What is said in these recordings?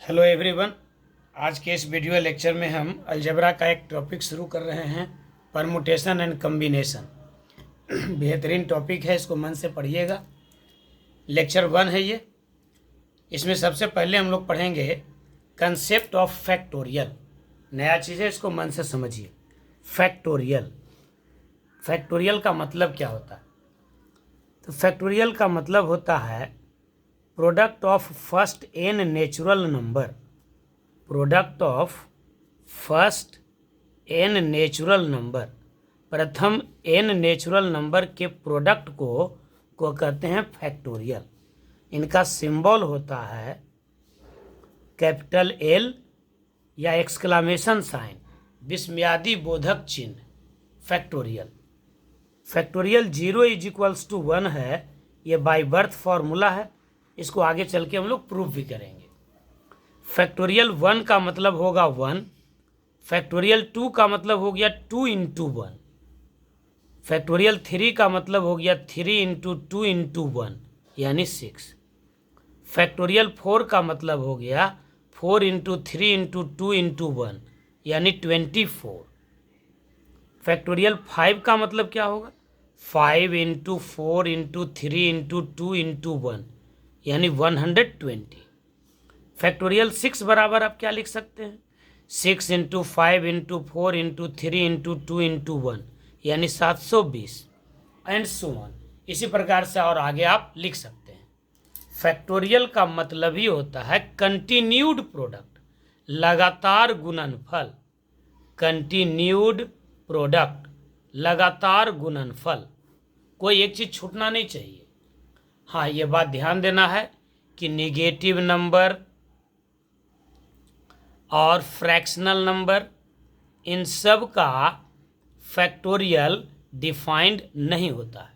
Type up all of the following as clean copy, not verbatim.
Hello everyone. आज के इस वीडियो लेक्चर में हम अलजेब्रा का एक टॉपिक शुरू कर रहे हैं, परमुटेशन एंड कम्बिनेशन। बेहतरीन टॉपिक है, इसको मन से पढ़िएगा। लेक्चर 1 है ये। इसमें सबसे पहले हम लोग पढ़ेंगे कंसेप्ट ऑफ फैक्टोरियल। नया चीज़ है, इसको मन से समझिए। फैक्टोरियल, फैक्टोरियल का मतलब क्या होता है? तो फैक्टोरियल का मतलब होता है product of first n natural number. Product of first n natural number, प्रथम एन नेचुरल नंबर के प्रोडक्ट को कहते हैं फैक्टोरियल। इनका सिंबल होता है कैपिटल एल या एक्सक्लामेशन साइन, विस्मयादि बोधक चिन्ह। फैक्टोरियल, फैक्टोरियल 0 = 1 है। ये बाय बर्थ फॉर्मूला है, इसको आगे चल के हम लोग प्रूफ भी करेंगे। फैक्टोरियल 1 का मतलब होगा 1। फैक्टोरियल 2 का मतलब हो गया 2 × 1। फैक्टोरियल 3 का मतलब हो गया 3 × 2 × 1 यानी 6। फैक्टोरियल 4 का मतलब हो गया 4 × 3 × 2 × 1 यानी 24। फैक्टोरियल 5 का मतलब क्या होगा? 5 × 4 × 3 × 2 × 1 यानी 120। फैक्टोरियल 6 बराबर आप क्या लिख सकते हैं? 6 × 5 × 4 × 3 × 2 × 1 यानी 720 एंड सो ऑन। इसी प्रकार से और आगे आप लिख सकते हैं। फैक्टोरियल का मतलब ही होता है कंटिन्यूड प्रोडक्ट, लगातार गुणनफल। कंटिन्यूड प्रोडक्ट, लगातार गुणनफल। कोई एक चीज़ छूटना नहीं चाहिए। हाँ, ये बात ध्यान देना है कि निगेटिव नंबर और फ्रैक्शनल नंबर, इन सब का फैक्टोरियल डिफाइंड नहीं होता है।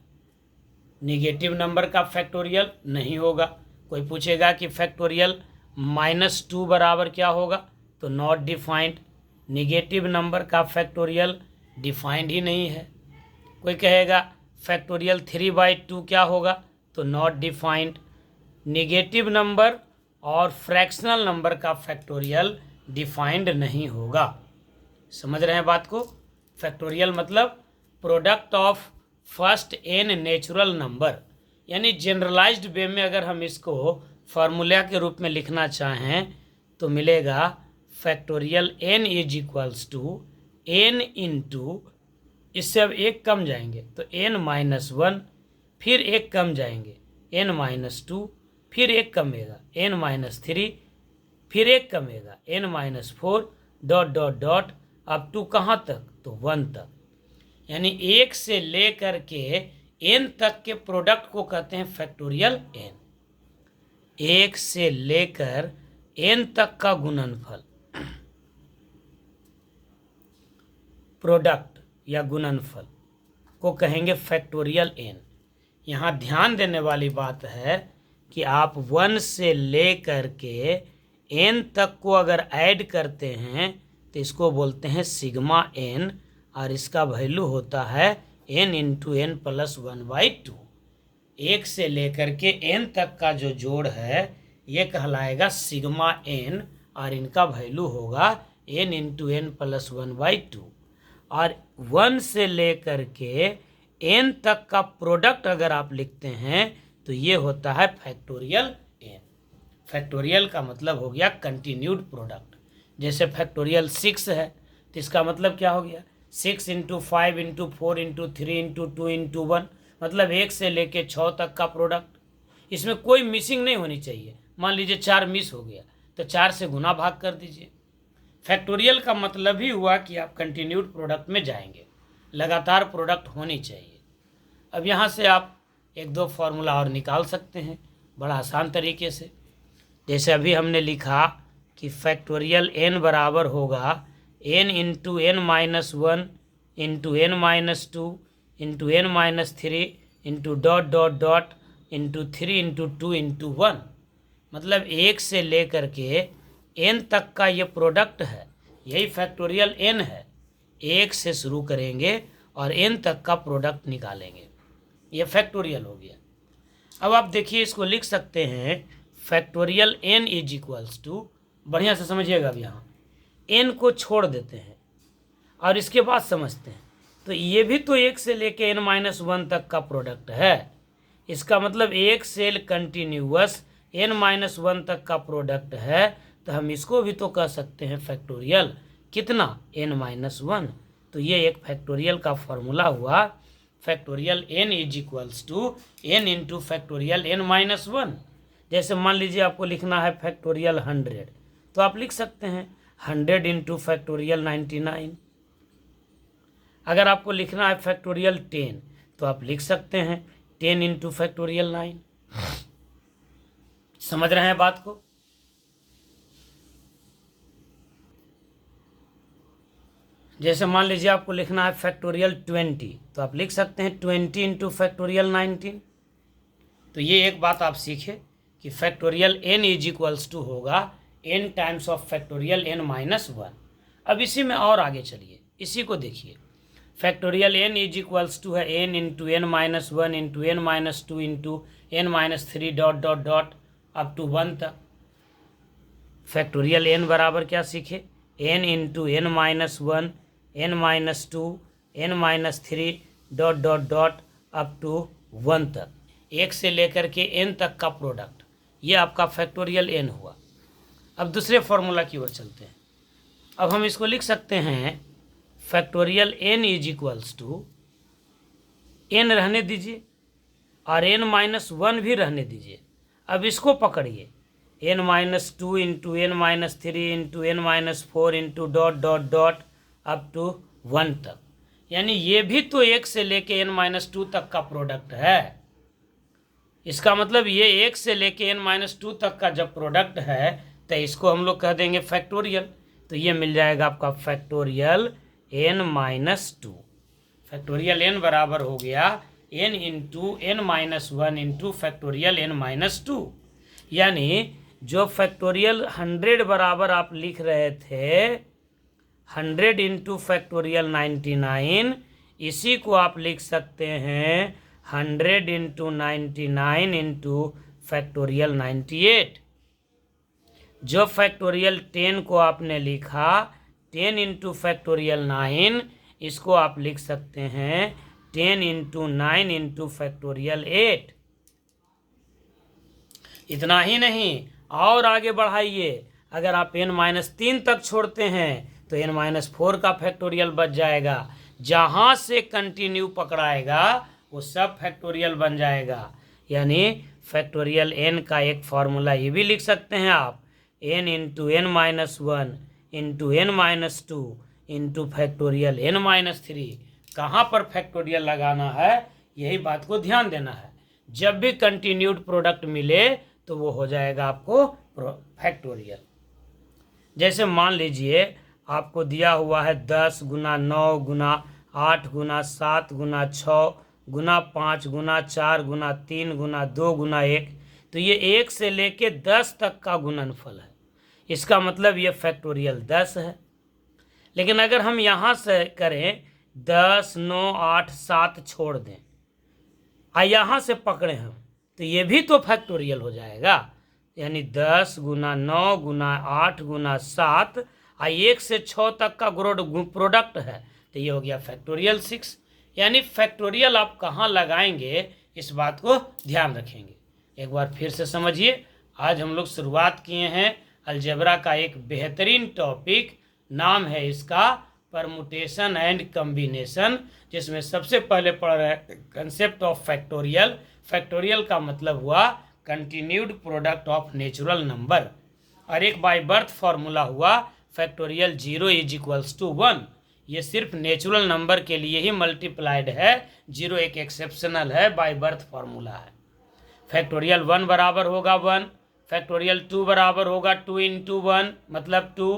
निगेटिव नंबर का फैक्टोरियल नहीं होगा। कोई पूछेगा कि फैक्टोरियल -2 बराबर क्या होगा, तो नॉट डिफाइंड। निगेटिव नंबर का फैक्टोरियल डिफाइंड ही नहीं है। कोई कहेगा फैक्टोरियल 3/2 क्या होगा, तो नॉट डिफाइंड। निगेटिव नंबर और फ्रैक्शनल नंबर का फैक्टोरियल डिफाइंड नहीं होगा। समझ रहे हैं बात को? फैक्टोरियल मतलब product of first n natural number, यानी जनरलाइज्ड वे में अगर हम इसको फार्मूला के रूप में लिखना चाहें तो मिलेगा फैक्टोरियल n = n × इससे अब एक कम जाएंगे तो n-1, फिर एक कम जाएंगे n-2, फिर एक कमेगा n-3, फिर एक कमेगा n-4 ... अप टू कहाँ तक, तो 1 तक। यानी 1 से लेकर के n तक के प्रोडक्ट को कहते हैं फैक्टोरियल n। 1 से लेकर n तक का गुणनफल, प्रोडक्ट या गुणनफल को कहेंगे फैक्टोरियल n। यहाँ ध्यान देने वाली बात है कि आप 1 से लेकर के n तक को अगर ऐड करते हैं तो इसको बोलते हैं सिग्मा n, और इसका वैल्यू होता है n × n + 1/2। 1 से लेकर के n तक का जो जोड़ है ये कहलाएगा सिग्मा n, और इनका वैल्यू होगा n × n + 1/2। और 1 से लेकर के n तक का प्रोडक्ट अगर आप लिखते हैं तो ये होता है फैक्टोरियल n। फैक्टोरियल का मतलब हो गया कंटिन्यूड प्रोडक्ट। जैसे फैक्टोरियल 6 है तो इसका मतलब क्या हो गया? 6 × 5 × 4 × 3 × 2 × 1, मतलब 1 से लेके 6 तक का प्रोडक्ट। इसमें कोई मिसिंग नहीं होनी चाहिए। मान लीजिए 4 मिस हो गया तो 4 से गुना भाग कर दीजिए। फैक्टोरियल का मतलब ही हुआ कि आप कंटिन्यूड प्रोडक्ट में जाएंगे, लगातार प्रोडक्ट होनी चाहिए। अब यहाँ से आप 1-2 फार्मूला और निकाल सकते हैं बड़ा आसान तरीके से। जैसे अभी हमने लिखा कि फैक्टोरियल n बराबर होगा n × n-1 × n-2 × n-3 × 3 × 2 × 1, मतलब 1 से लेकर के n तक का ये प्रोडक्ट है, यही फैक्टोरियल n है। 1 से शुरू करेंगे और n तक का प्रोडक्ट निकालेंगे, ये फैक्टोरियल हो गया। अब आप देखिए इसको लिख सकते हैं फैक्टोरियल n = बढ़िया से समझिएगा। अब यहाँ n को छोड़ देते हैं और इसके बाद समझते हैं। तो ये भी तो 1 से लेके n-1 तक का प्रोडक्ट है। इसका मतलब एक सेल कंटिन्यूअस n-1 तक का प्रोडक्ट है, तो हम इसको भी तो कह सकते हैं फैक्टोरियल। कितना? n-1। तो ये एक फैक्टोरियल का फॉर्मूला हुआ। Factorial n is equals to n into factorial n-1। जैसे मान लीजिए आपको लिखना है फैक्टोरियल 100, तो आप लिख सकते हैं 100 इंटू फैक्टोरियल 99। अगर आपको लिखना है फैक्टोरियल 10, तो आप लिख सकते हैं 10 इंटू फैक्टोरियल 9। समझ रहे हैं बात को? जैसे मान लीजिए आपको लिखना है फैक्टोरियल 20, तो आप लिख सकते हैं 20 इंटू फैक्टोरियल 19। तो ये एक बात आप सीखे कि factorial n is equals to होगा n times of factorial n-1। अब इसी में और आगे चलिए, इसी को देखिए। Factorial n is equals to है n into n-1 into n-2 into n-3 dot dot dot up to 1 तक। फैक्टोरियल n बराबर क्या सीखे? n into n-1 n-2 n-3 dot dot dot up to 1 तक। 1 से लेकर के n तक का प्रोडक्ट, ये आपका फैक्टोरियल n हुआ। अब दूसरे फॉर्मूला की ओर चलते हैं। अब हम इसको लिख सकते हैं factorial n is equals to, n रहने दीजिए और n-1 भी रहने दीजिए। अब इसको पकड़िए, n-2 into n-3 into n-4 into dot dot dot up to 1 तक। यानी ये भी तो 1 से लेके n-2 तक का प्रोडक्ट है। इसका मतलब ये 1 से लेके n-2 तक का जब प्रोडक्ट है, तो इसको हम लोग कह देंगे फैक्टोरियल। तो ये मिल जाएगा आपका फैक्टोरियल n-2। फैक्टोरियल n बराबर हो गया n into n-1 into factorial n-2। यानी जो फैक्टोरियल 100 बराबर आप लिख रहे थे 100 इंटू फैक्टोरियल 99, इसी को आप लिख सकते हैं 100 इंटू 99 इंटू फैक्टोरियल 98। जो फैक्टोरियल 10 को आपने लिखा 10 इंटू फैक्टोरियल 9, इसको आप लिख सकते हैं 10 इंटू 9 इंटू फैक्टोरियल 8। इतना ही नहीं, और आगे बढ़ाइए। अगर आप n-3 तक छोड़ते हैं तो n-4 का फैक्टोरियल बच जाएगा। जहाँ से कंटिन्यू पकड़ाएगा वो सब फैक्टोरियल बन जाएगा। यानी फैक्टोरियल n का एक फॉर्मूला ये भी लिख सकते हैं आप, n into n-1 into n-2 into factorial n-3। कहाँ पर फैक्टोरियल लगाना है, यही बात को ध्यान देना है। जब भी कंटिन्यूड प्रोडक्ट मिले तो वो हो जाएगा आपको फैक्टोरियल। जैसे मान लीजिए आपको दिया हुआ है 10 गुना 9 गुना 8 गुना 7 गुना 6 गुना 5 गुना 4 गुना 3 गुना 2 गुना 1। तो ये 1 से लेके 10 तक का गुणनफल है। इसका मतलब ये फैक्टोरियल 10 है। लेकिन अगर हम यहाँ से करें 10 9 8 7 छोड़ दें यहाँ से पकड़े हम, तो ये भी तो फैक्टोरियल हो जाएगा। यानी 10 गुना 9 गुना 8 गुना 7 1 से 6 तक का प्रोडक्ट है, तो ये हो गया फैक्टोरियल 6। यानी फैक्टोरियल आप कहाँ लगाएंगे इस बात को ध्यान रखेंगे। एक बार फिर से समझिए। आज हम लोग शुरुआत किए हैं अलजेब्रा का एक बेहतरीन टॉपिक, नाम है इसका परमुटेशन एंड कम्बिनेशन, जिसमें सबसे पहले पढ़ रहे हैं कंसेप्ट ऑफ फैक्टोरियल। फैक्टोरियल का मतलब हुआ continued product of natural number, और एक बाय बर्थ फार्मूला हुआ फैक्टोरियल 0 इज इक्वल्स टू 1। ये सिर्फ नेचुरल नंबर के लिए ही मल्टीप्लाइड है, 0 एक एक्सेप्शनल है, बाय बर्थ फार्मूला है। फैक्टोरियल 1 बराबर होगा 1, फैक्टोरियल 2 बराबर होगा 2 इंटू 1 मतलब 2,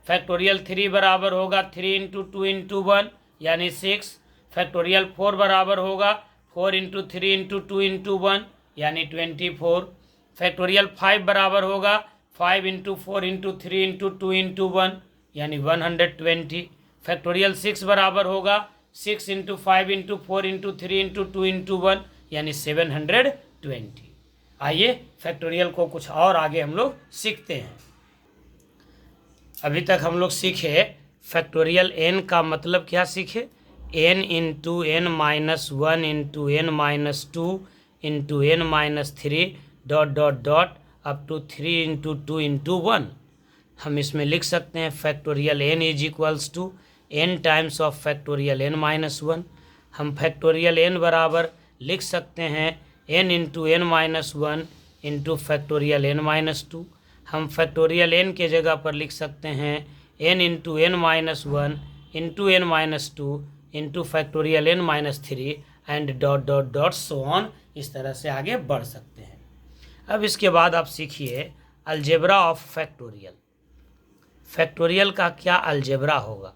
फैक्टोरियल 3 बराबर होगा 3 इंटू 2 इंटू 1 यानी 6, फैक्टोरियल 4 बराबर होगा 4 इंटू 3 इंटू 2 इंटू 1 यानी 24, फैक्टोरियल 5 बराबर होगा 5 इंटू 4 इंटू 3 इंटू 2 इंटू 1 यानी 120, फैक्टोरियल 6 बराबर होगा 6 into 5 into 4 into 3 into 2 into 1 यानी 720। आइए फैक्टोरियल को कुछ और आगे हम लोग सीखते हैं। अभी तक हम लोग सीखे फैक्टोरियल n का मतलब क्या सीखे, n into n minus one into n minus two into n minus three dot dot dot up to 3 into 2 into 1। हम इसमें लिख सकते हैं factorial n is equals to n times of factorial n minus one. हम factorial n बराबर लिख सकते हैं n into n minus one into factorial n minus two. हम फैक्टोरियल n के जगह पर लिख सकते हैं n into n minus one into n minus two into factorial n minus three and dot dot dot so on. इस तरह से आगे बढ़ सकते हैं। अब इसके बाद आप सीखिए अलजेब्रा ऑफ फैक्टोरियल। फैक्टोरियल का क्या अलजेब्रा होगा,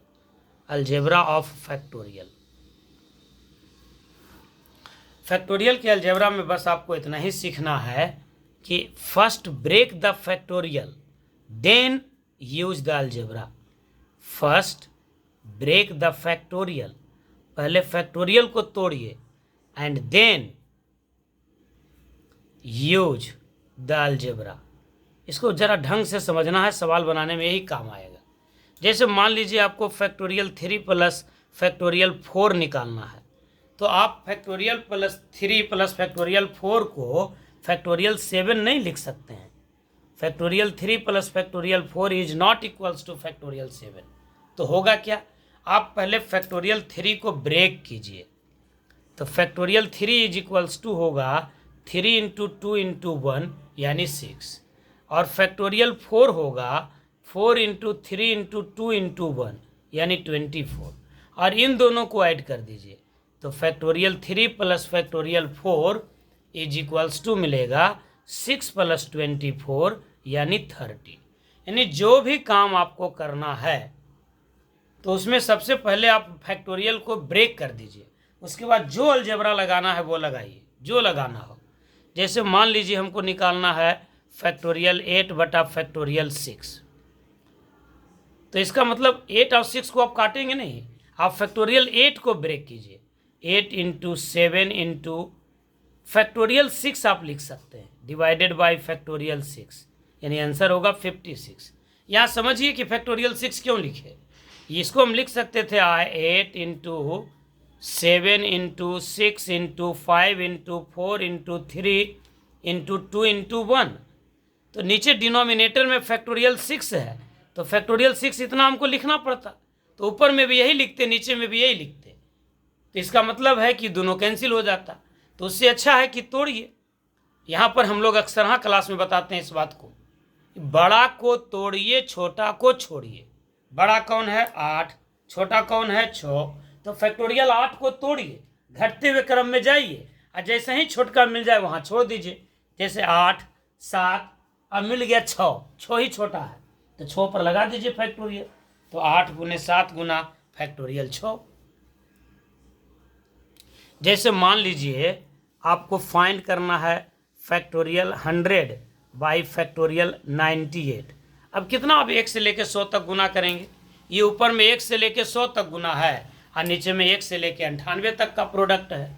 अलजेब्रा ऑफ फैक्टोरियल। फैक्टोरियल के अलजेब्रा में बस आपको इतना ही सीखना है कि first break the factorial then use the algebra. First break the factorial, पहले फैक्टोरियल को तोड़िए and then use the algebra. इसको ज़रा ढंग से समझना है, सवाल बनाने में यही काम आएगा। जैसे मान लीजिए आपको फैक्टोरियल 3 प्लस फैक्टोरियल 4 निकालना है, तो आप फैक्टोरियल प्लस 3 प्लस फैक्टोरियल 4 को फैक्टोरियल 7 नहीं लिख सकते हैं। Factorial 3 plus factorial 4 is not equals two factorial 7। तो होगा क्या, आप पहले फैक्टोरियल 3 को ब्रेक कीजिए, तो फैक्टोरियल 3 इज इक्वल्स टू होगा 3 इंटू 2 इंटू 1 यानी 6, और फैक्टोरियल 4 होगा 4 इंटू 3 इंटू 2 इंटू 1 यानी 24, और इन दोनों को ऐड कर दीजिए तो factorial 3 plus factorial 4 is equals to मिलेगा 6 प्लस 24 यानी 30। यानी जो भी काम आपको करना है तो उसमें सबसे पहले आप फैक्टोरियल को ब्रेक कर दीजिए, उसके बाद जो अलजेब्रा लगाना है वो लगाइए, जो लगाना हो। जैसे मान लीजिए हमको निकालना है फैक्टोरियल 8 बटा फैक्टोरियल 6, तो इसका मतलब 8 और 6 को आप काटेंगे नहीं, आप फैक्टोरियल 8 को ब्रेक कीजिए। 8 इंटू 7 इंटू फैक्टोरियल 6 आप लिख सकते हैं डिवाइडेड बाय फैक्टोरियल 6, यानी आंसर होगा 56। यहाँ समझिए कि फैक्टोरियल 6 क्यों लिखे। इसको हम लिख सकते थे 8 into 7 into 6 into 5 into 4 into 3 into 2 into 1, तो नीचे डिनोमिनेटर में फैक्टोरियल 6 है तो फैक्टोरियल 6 इतना हमको लिखना पड़ता, तो ऊपर में भी यही लिखते नीचे में भी यही लिखते, तो इसका मतलब है कि दोनों कैंसिल हो जाता। तो उससे अच्छा है कि तोड़िए। यहाँ पर हम लोग अक्सर हाँ क्लास में बताते हैं इस बात को, बड़ा को तोड़िए छोटा को छोड़िए। बड़ा कौन है 8, छोटा कौन है 6, तो फैक्टोरियल 8 को तोड़िए, घटते हुए क्रम में जाइए और जैसे ही छोटका मिल जाए वहाँ छोड़ दीजिए। जैसे 8 7 अब मिल गया 6 ही छोटा है तो 6 पर लगा दीजिए फैक्टोरियल, तो 8 गुने 7 गुना फैक्टोरियल 6। जैसे मान लीजिए आपको फाइंड करना है फैक्टोरियल 100 बाई फैक्टोरियल 98। अब कितना आप 1 से लेकर 100 तक गुना करेंगे, ये ऊपर में 1 से लेकर 100 तक गुना है और नीचे में 1 से लेकर 98 तक का प्रोडक्ट है।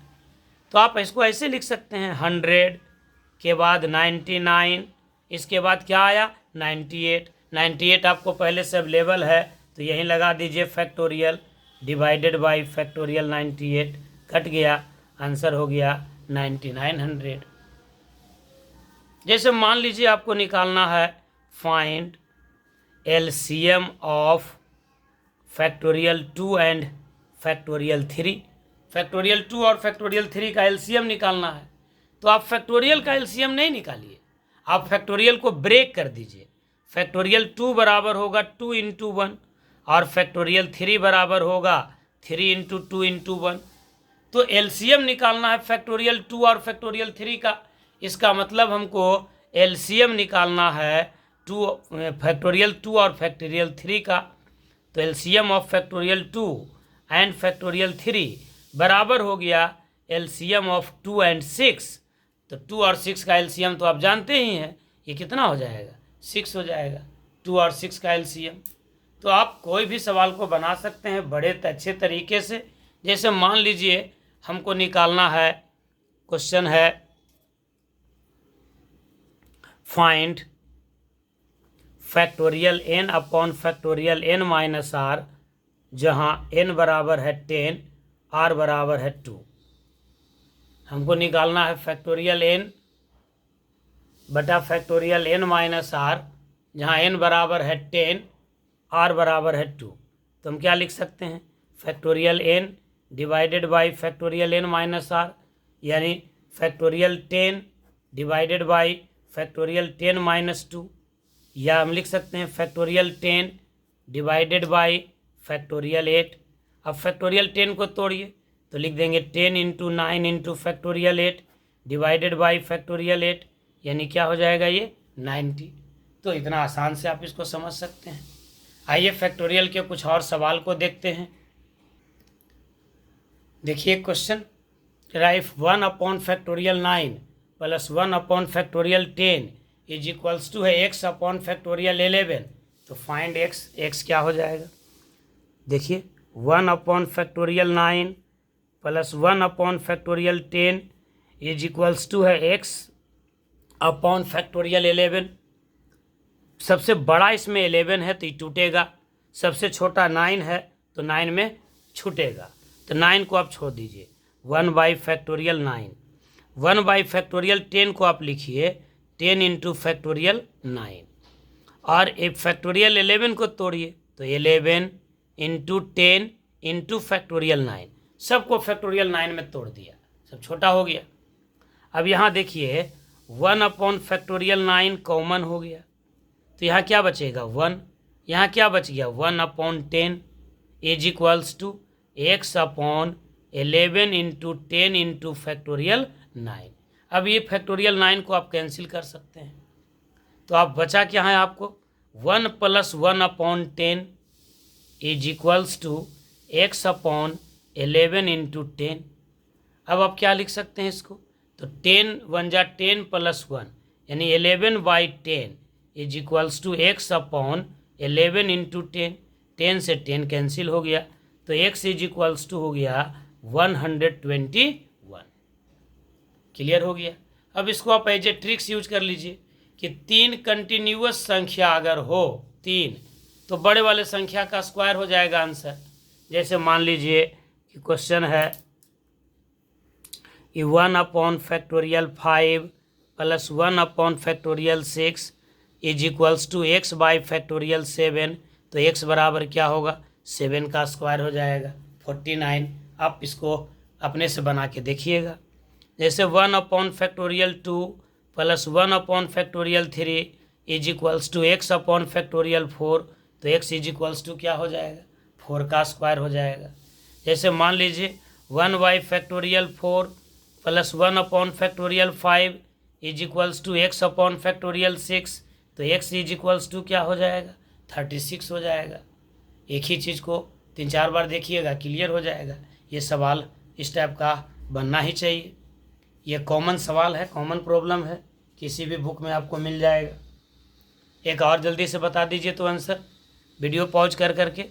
तो आप इसको ऐसे लिख सकते हैं 100 के बाद 99, इसके बाद क्या आया 98। 98 आपको पहले से अवेलेबल है तो यहीं लगा दीजिए factorial divided by factorial 98, cut गया, आंसर हो गया 9900। जैसे मान लीजिए आपको निकालना है find LCM of factorial 2 and factorial 3। Factorial 2 और फैक्टोरियल 3 का एलसीएम निकालना है, तो आप फैक्टोरियल का एलसीएम नहीं निकालिए, आप फैक्टोरियल को ब्रेक कर दीजिए। फैक्टोरियल 2 बराबर होगा 2 इंटू 1 और फैक्टोरियल 3 बराबर होगा 3 इंटू 2 इंटू 1। तो एलसीएम निकालना है फैक्टोरियल 2 और फैक्टोरियल 3 का, इसका मतलब हमको एलसीएम निकालना है फैक्टोरियल 2 और फैक्टोरियल 3 का। तो LCM of factorial 2 and factorial 3 बराबर हो गया एलसीएम ऑफ 2 एंड 6। तो 2 और 6 का एलसीएम तो आप जानते ही हैं, ये कितना हो जाएगा 6 हो जाएगा 2 और 6 का एलसीएम। तो आप कोई भी सवाल को बना सकते हैं बड़े अच्छे तरीके से। जैसे मान लीजिए हमको निकालना है, क्वेश्चन है find factorial n upon factorial n minus r, जहाँ n बराबर है 10, r बराबर है 2। हमको निकालना है फैक्टोरियल n बटा फैक्टोरियल n माइनस r, जहाँ n बराबर है 10, r बराबर है 2। तो हम क्या लिख सकते हैं, factorial n divided by factorial n minus r, यानी factorial 10 divided by factorial 10 minus 2, या हम लिख सकते हैं फैक्टोरियल 10 डिवाइडेड बाई फैक्टोरियल 8। अब फैक्टोरियल 10 को तोड़िए तो लिख देंगे 10 into 9 into factorial 8 divided by factorial 8, यानी क्या हो जाएगा ये 90। तो इतना आसान से आप इसको समझ सकते हैं। आइए फैक्टोरियल के कुछ और सवाल को देखते हैं। देखिए question, right 1 upon factorial 9 plus 1 upon factorial 10 is equals to है x अपॉन फैक्टोरियल 11। तो फाइंड x, x क्या हो जाएगा। देखिए 1 upon factorial 9 plus 1 upon factorial 10 is equals to है x अपॉन फैक्टोरियल 11। सबसे बड़ा इसमें 11 है तो ये टूटेगा, सबसे छोटा 9 है तो 9 में छूटेगा, तो 9 को आप छोड़ दीजिए। 1 बाई फैक्टोरियल 9, 1 बाई फैक्टोरियल 10 को आप लिखिए 10 इंटू फैक्टोरियल 9, और एक फैक्टोरियल 11 को तोड़िए तो 11 इंटू 10 इंटू फैक्टोरियल 9, सबको फैक्टोरियल 9 में तोड़ दिया, सब छोटा हो गया। अब यहाँ देखिए 1 अपॉन फैक्टोरियल 9 कॉमन हो गया, तो यहाँ क्या बचेगा 1, यहाँ क्या बच गया 1 upon 10 is equals to x upon 11 into 10 into factorial 9। अब ये फैक्टोरियल 9 को आप कैंसिल कर सकते हैं, तो आप बचा क्या है आपको 1 plus 1 upon 10 is equals to x upon 11 into 10। अब आप क्या लिख सकते हैं इसको, तो 10 1 जा 10 प्लस 1 यानी 11 by 10 is equals to x upon 11 into 10। 10 से 10 कैंसिल हो गया तो x इज इक्वल्स टू हो गया 121। क्लियर हो गया। अब इसको आप एज ए ट्रिक्स यूज कर लीजिए कि 3 कंटिन्यूअस संख्या अगर हो 3, तो बड़े वाले संख्या का स्क्वायर हो जाएगा आंसर। जैसे मान लीजिए कि क्वेश्चन है कि 1 upon factorial 5 plus 1 upon factorial 6 is equals to x by factorial 7। तो x बराबर क्या होगा 7 का स्क्वायर हो जाएगा 49। आप इसको अपने से बना के देखिएगा। जैसे 1 upon factorial 2 plus 1 upon factorial 3 is equals to x upon factorial 4। तो x इज इक्वल्स टू क्या हो जाएगा 4 का स्क्वायर हो जाएगा। जैसे मान लीजिए 1 by factorial 4 plus 1 upon factorial 5 is equals to x upon factorial 6। तो x इज इक्वल्स टू क्या हो जाएगा 36 हो जाएगा। एक ही चीज़ को 3-4 बार देखिएगा, क्लियर हो जाएगा। ये सवाल इस टाइप का बनना ही चाहिए। ये कॉमन सवाल है, कॉमन प्रॉब्लम है, किसी भी बुक में आपको मिल जाएगा। एक और जल्दी से बता दीजिए तो आंसर, वीडियो पॉज कर करके।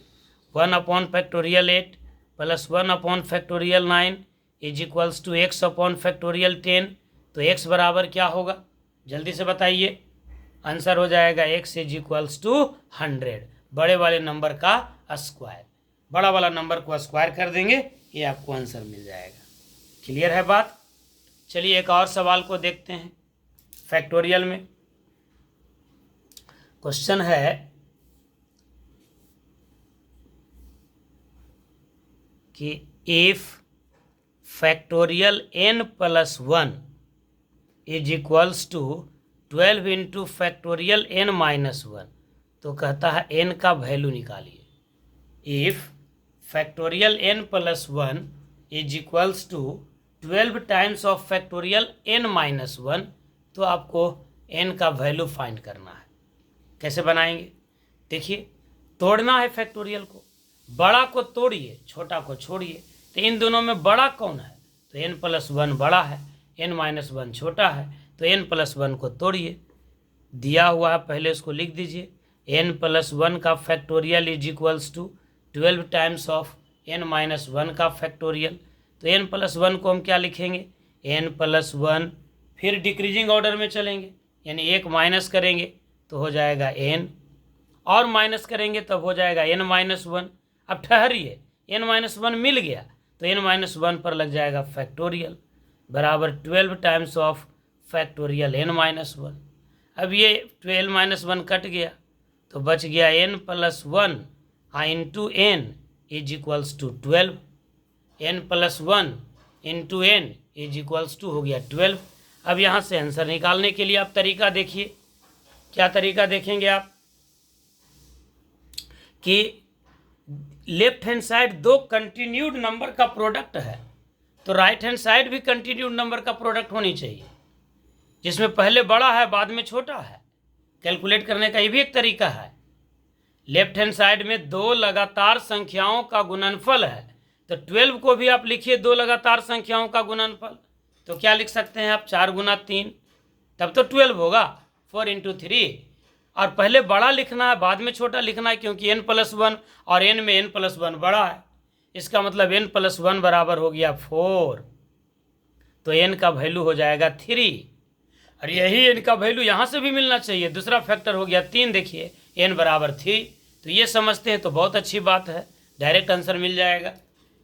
1 upon factorial 8 plus 1 upon factorial 9 is equals to x upon factorial 10। तो x बराबर क्या होगा जल्दी से बताइए। आंसर हो जाएगा x इज इक्वल्स टू 100, बड़े वाले नंबर का स्क्वायर। बड़ा वाला नंबर को स्क्वायर कर देंगे, ये आपको आंसर मिल जाएगा। क्लियर है बात। चलिए एक और सवाल को देखते हैं फैक्टोरियल में। क्वेश्चन है कि if factorial n plus 1 is equals to 12 into factorial n minus 1, तो कहता है n का वैल्यू निकालिए। If factorial n plus 1 is equals to 12 times of factorial n minus 1, तो आपको n का वैल्यू फाइंड करना है। कैसे बनाएंगे देखिए, तोड़ना है फैक्टोरियल को, बड़ा को तोड़िए छोटा को छोड़िए। तो इन दोनों में बड़ा कौन है, तो n प्लस 1 बड़ा है, n माइनस 1 छोटा है, तो n प्लस 1 को तोड़िए। दिया हुआ है पहले उसको लिख दीजिए। n प्लस 1 का factorial is equals to 12 times of n minus 1 का फैक्टोरियल। तो n प्लस 1 को हम क्या लिखेंगे n प्लस 1, फिर डिक्रीजिंग ऑर्डर में चलेंगे, यानी एक माइनस करेंगे तो हो जाएगा n और माइनस करेंगे तब हो जाएगा n-1। अब ठहरिए, n-1 मिल गया तो n-1 पर लग जाएगा फैक्टोरियल बराबर 12 टाइम्स ऑफ फैक्टोरियल n-1। अब ये 12-1 कट गया तो बच गया n+1 into n is equals to 12। n+1 into n is equals to हो गया 12। अब यहाँ से आंसर निकालने के लिए आप तरीका देखिए। क्या तरीका देखेंगे आप कि लेफ्ट हैंड साइड दो कंटिन्यूड नंबर का प्रोडक्ट है तो राइट हैंड साइड भी कंटिन्यूड नंबर का प्रोडक्ट होनी चाहिए, जिसमें पहले बड़ा है बाद में छोटा है। कैलकुलेट करने का ये भी एक तरीका है। लेफ्ट हैंड साइड में दो लगातार संख्याओं का गुणनफल है तो 12 को भी आप लिखिए दो लगातार संख्याओं का गुणनफल। तो क्या लिख सकते हैं आप 4 गुना 3, तब तो 12 होगा 4 इंटू 3। और पहले बड़ा लिखना है बाद में छोटा लिखना है, क्योंकि n+1 और n में n+1 बड़ा है। इसका मतलब n+1 बराबर हो गया 4, तो n का वैल्यू हो जाएगा 3। और यही n का वैल्यू यहाँ से भी मिलना चाहिए, दूसरा फैक्टर हो गया 3। देखिए n बराबर 3, तो ये समझते हैं तो बहुत अच्छी बात है, डायरेक्ट आंसर मिल जाएगा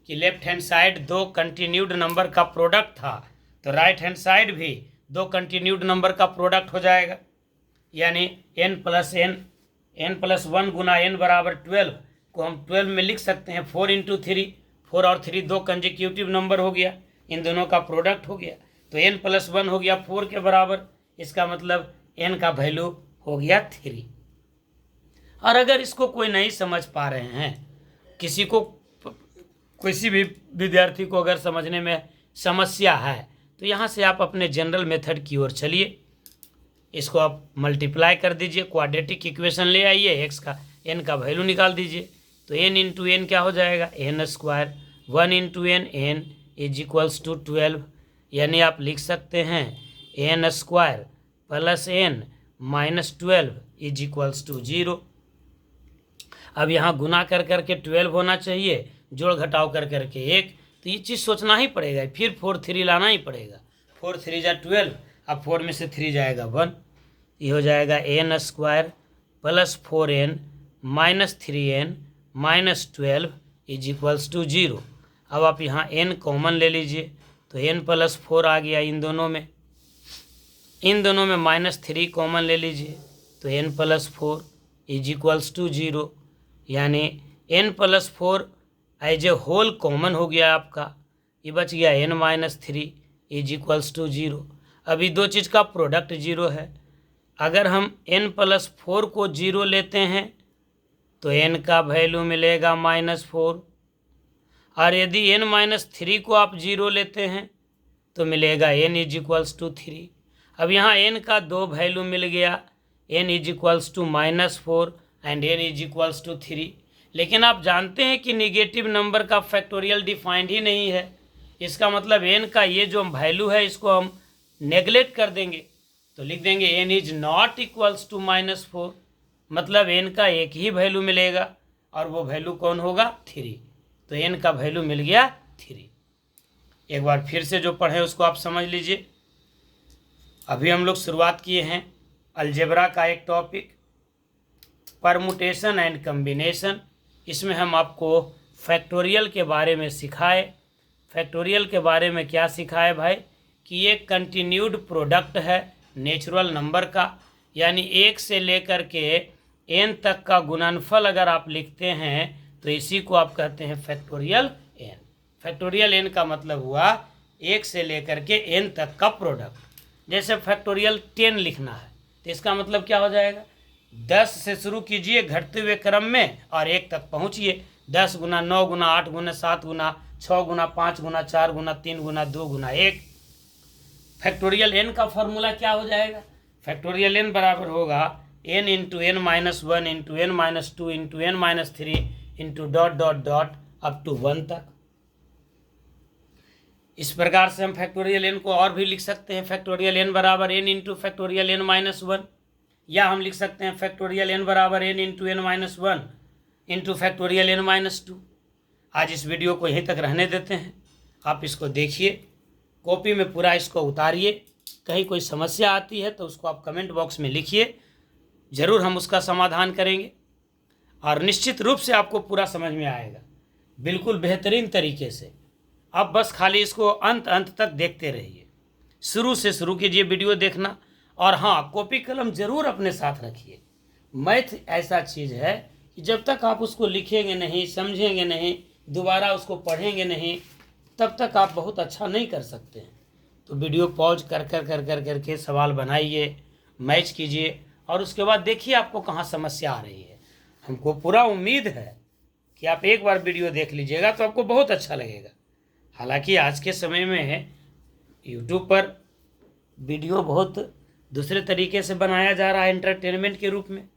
कि लेफ्ट हैंड साइड दो कंटिन्यूड नंबर का प्रोडक्ट था तो राइट हैंड साइड भी दो कंटिन्यूड नंबर का प्रोडक्ट हो जाएगा। यानी n+1 गुना n बराबर 12 को हम 12 में लिख सकते हैं 4 इंटू 3। 4 और 3 दो कंजिक्यूटिव नंबर हो गया, इन दोनों का प्रोडक्ट हो गया तो n+1 हो गया 4 के बराबर। इसका मतलब n का वैल्यू हो गया 3। और अगर इसको कोई नहीं समझ पा रहे हैं, किसी भी विद्यार्थी को अगर समझने में समस्या है तो यहाँ से आप अपने जनरल मेथड की ओर चलिए। इसको आप मल्टीप्लाई कर दीजिए, क्वाड्रेटिक इक्वेशन ले आइए, x का n का वैल्यू निकाल दीजिए तो n इंटू n क्या हो जाएगा n²। 1 into n is equals to 12। यानी आप लिख सकते हैं n² plus n minus 12 is equals to 0। अब यहाँ गुना कर करके 12 होना चाहिए, जोड़ घटाव कर करके 1, तो ये चीज़ सोचना ही पड़ेगा। फिर 4 3 लाना ही पड़ेगा, 4 3 जा 12, अब 4 में से 3 जाएगा 1, ये हो जाएगा n² plus 4n minus 3n minus 12 is equals to 0। अब आप यहाँ n कॉमन ले लीजिए तो n+4 आ गया इन दोनों में माइनस 3 कॉमन ले लीजिए तो n+4 इज इक्वल्स टू 0। यानी n+4 as a whole common हो गया आपका, ये बच गया n-3 इज इक्वल्स टू 0। अभी दो चीज़ का प्रोडक्ट 0 है। अगर हम n+4 को 0 लेते हैं तो n का वैल्यू मिलेगा -4, और यदि n-3 को आप 0 लेते हैं तो मिलेगा n इज इक्वल्स टू 3। अब यहाँ n का दो वैल्यू मिल गया, n is equals to -4 and n is equals to 3। लेकिन आप जानते हैं कि निगेटिव नंबर का फैक्टोरियल डिफाइंड ही नहीं है। इसका मतलब n का ये जो वैल्यू है इसको हम नेगलेक्ट कर देंगे तो लिख देंगे n is not equals to -4, मतलब n का एक ही वैल्यू मिलेगा और वो वैल्यू कौन होगा 3। तो n का वैल्यू मिल गया 3। एक बार फिर से जो पढ़े उसको आप समझ लीजिए। अभी हम लोग शुरुआत किए हैं अलजेब्रा का एक टॉपिक परमुटेशन एंड कम्बिनेशन। इसमें हम आपको फैक्टोरियल के बारे में सिखाए। फैक्टोरियल के बारे में क्या सिखाए भाई कि ये कंटिन्यूड प्रोडक्ट है नेचुरल नंबर का, यानी 1 से लेकर के n तक का गुणनफल अगर आप लिखते हैं तो इसी को आप कहते हैं फैक्टोरियल n। फैक्टोरियल n का मतलब हुआ 1 से लेकर के n तक का प्रोडक्ट। जैसे फैक्टोरियल 10 लिखना है तो इसका मतलब क्या हो जाएगा, 10 से शुरू कीजिए घटते हुए क्रम में और 1 तक पहुंचिए। 10 गुना 9 गुना 8 गुना 7 गुना 6 गुना 5 गुना 4 गुना 3 गुना 2 गुना 1। फैक्टोरियल n का फॉर्मूला क्या हो जाएगा, फैक्टोरियल n बराबर होगा n into n-1 into n-2 into n-3 into dot dot dot up to 1 तक। इस प्रकार से हम फैक्टोरियल n को और भी लिख सकते हैं। फैक्टोरियल n बराबर n इंटू फैक्टोरियल n-1, या हम लिख सकते हैं फैक्टोरियल n बराबर n into n-1 into factorial n-2। आज इस वीडियो को यहीं तक रहने देते हैं, आप इसको देखिए, कॉपी में पूरा इसको उतारिए। कहीं कोई समस्या आती है तो उसको आप कमेंट बॉक्स में लिखिए, ज़रूर हम उसका समाधान करेंगे। और निश्चित रूप से आपको पूरा समझ में आएगा, बिल्कुल बेहतरीन तरीके से। आप बस खाली इसको अंत अंत तक देखते रहिए, शुरू से शुरू कीजिए वीडियो देखना। और हाँ, कॉपी कलम ज़रूर अपने साथ रखिए। मैथ ऐसा चीज़ है कि जब तक आप उसको लिखेंगे नहीं, समझेंगे नहीं, दोबारा उसको पढ़ेंगे नहीं, तब तक आप बहुत अच्छा नहीं कर सकते हैं। तो वीडियो पॉज कर के सवाल बनाइए, मैच कीजिए, और उसके बाद देखिए आपको कहाँ समस्या आ रही है। हमको पूरा उम्मीद है कि आप एक बार वीडियो देख लीजिएगा तो आपको बहुत अच्छा लगेगा। हालांकि आज के समय में यूट्यूब पर वीडियो बहुत दूसरे तरीके से बनाया जा रहा है, एंटरटेनमेंट के रूप में।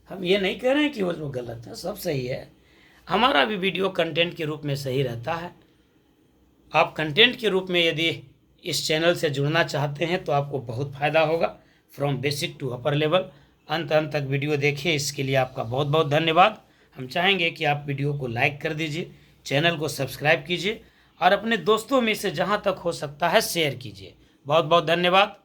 हम ये नहीं कह रहे हैं कि वो गलत है, सब सही है। हमारा भी वीडियो कंटेंट के रूप में सही रहता है। आप कंटेंट के रूप में यदि इस चैनल से जुड़ना चाहते हैं तो आपको बहुत फ़ायदा होगा। From basic to upper level, अंत अंत तक वीडियो देखिए। इसके लिए आपका बहुत बहुत धन्यवाद। हम चाहेंगे कि आप वीडियो को लाइक कर दीजिए, चैनल को सब्सक्राइब कीजिए और अपने दोस्तों में से जहां तक हो सकता है शेयर कीजिए। बहुत बहुत धन्यवाद।